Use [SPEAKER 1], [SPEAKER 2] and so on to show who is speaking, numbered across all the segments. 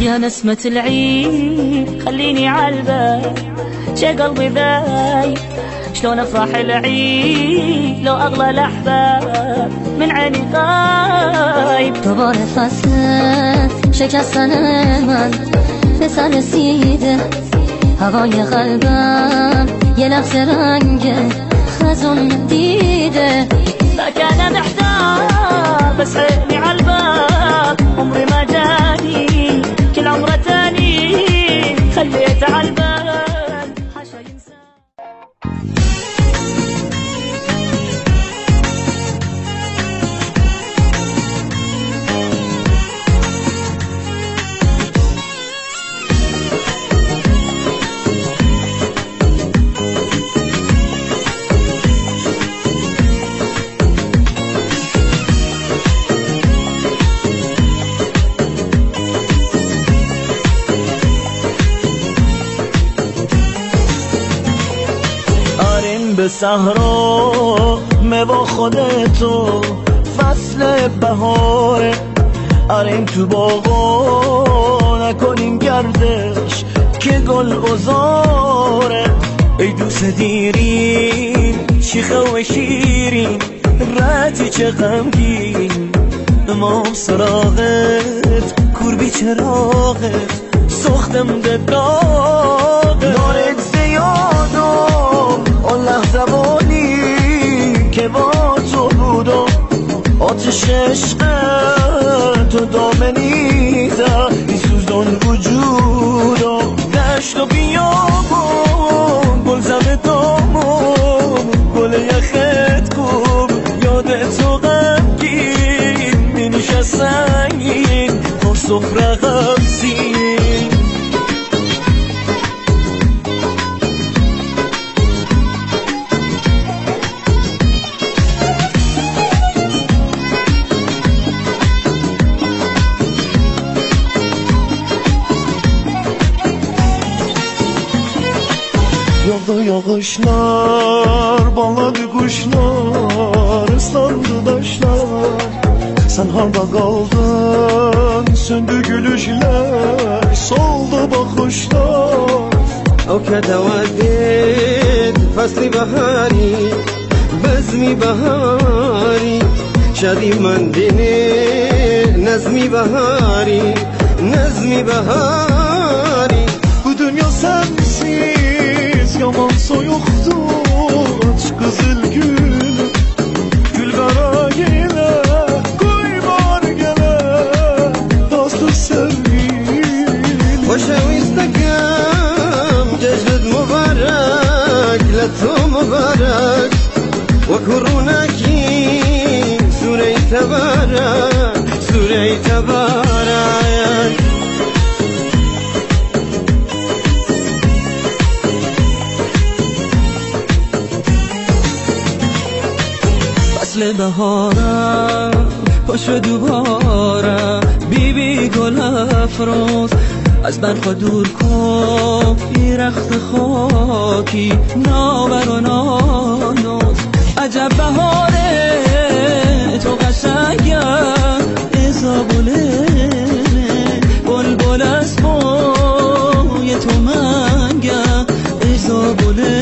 [SPEAKER 1] يا نسمة العيد خليني عالبال شي قلبي ذايب شلون افرح العيد لو اغلى الاحباب من عيني غايب.
[SPEAKER 2] دوباره فصل شکستن من به سر رسیده، هوای قلبم یه لحظه رنگ خزون دیده.
[SPEAKER 1] فكان محتار بس عيني عالباب عمري ما جاني كل عمره تاني خليته عالبال حاشا ينسى.
[SPEAKER 3] به صحرا با خودتو فصل بهاره، آریم تو باغا نکنیم گردش که گل بزاره. ای دوست دیرین شیخه و شیرین رتی چه غمگین، امام سراغت کوربی چراغت سختم دداغت. نارت زیادم اون لحظه بانی که با تو بودم، آتش عشق تو دامنیده میسوزون وجودم. دشت و بیابون گلزم دامون گل یخت کوب یادت تو غمگین مینوشه سنگین پر سفره غمزین. Yağdı yağışlar, bağladı kuşlar, ıslandı taşlar. Sen harda kaldın, söndü gülüşler, soldu bakışlar.
[SPEAKER 4] او كتودد فصل بهاری بزمی بهاری شدی من دینه نظمی بهاری نظمی بهاری.
[SPEAKER 3] Bu dünya sensiz yaman soyuktur, aç kızıl gül gül kara gele koy var gele dostur sevgilim.
[SPEAKER 4] خوشویستکم جشنت مبارک لتو مبارک و کرونکی سوره تبارک سوره تبارک.
[SPEAKER 3] فصل بهارم پاشو دوباره بی گل افروز از برق دور کن بی رخت خاکی نابر و نانوز. عجب بهاره تو قشنگه ازابوله بلبل از بوی تو منگه ازابوله.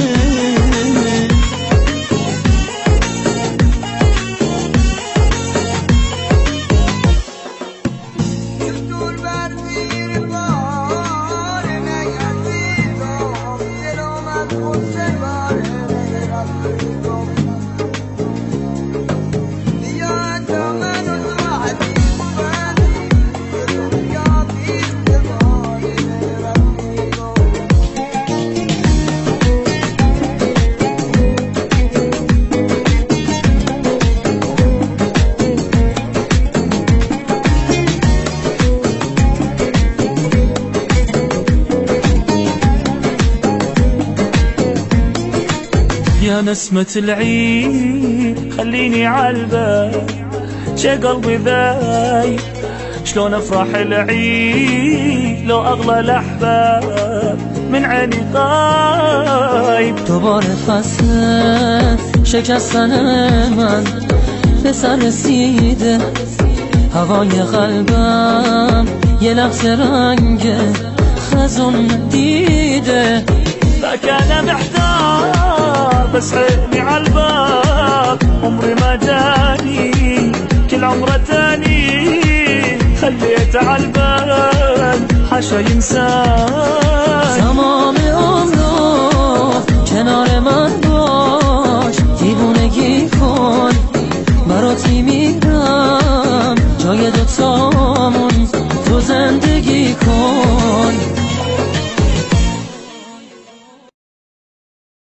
[SPEAKER 1] يا نسمة العيد خليني عالبال شي قلبي ذايب شلون افرح العيد لو اغلى الاحباب من عيني غايب.
[SPEAKER 2] دوباره فصل شکستن من به سر رسیده،
[SPEAKER 3] هوای قلبم یه لحظه رنگ خزون دیده.
[SPEAKER 1] لك انا محتار بس عيني عالباب، عمري ما جاني كل عمره تاني، خليته عالبال حاشا ينساني.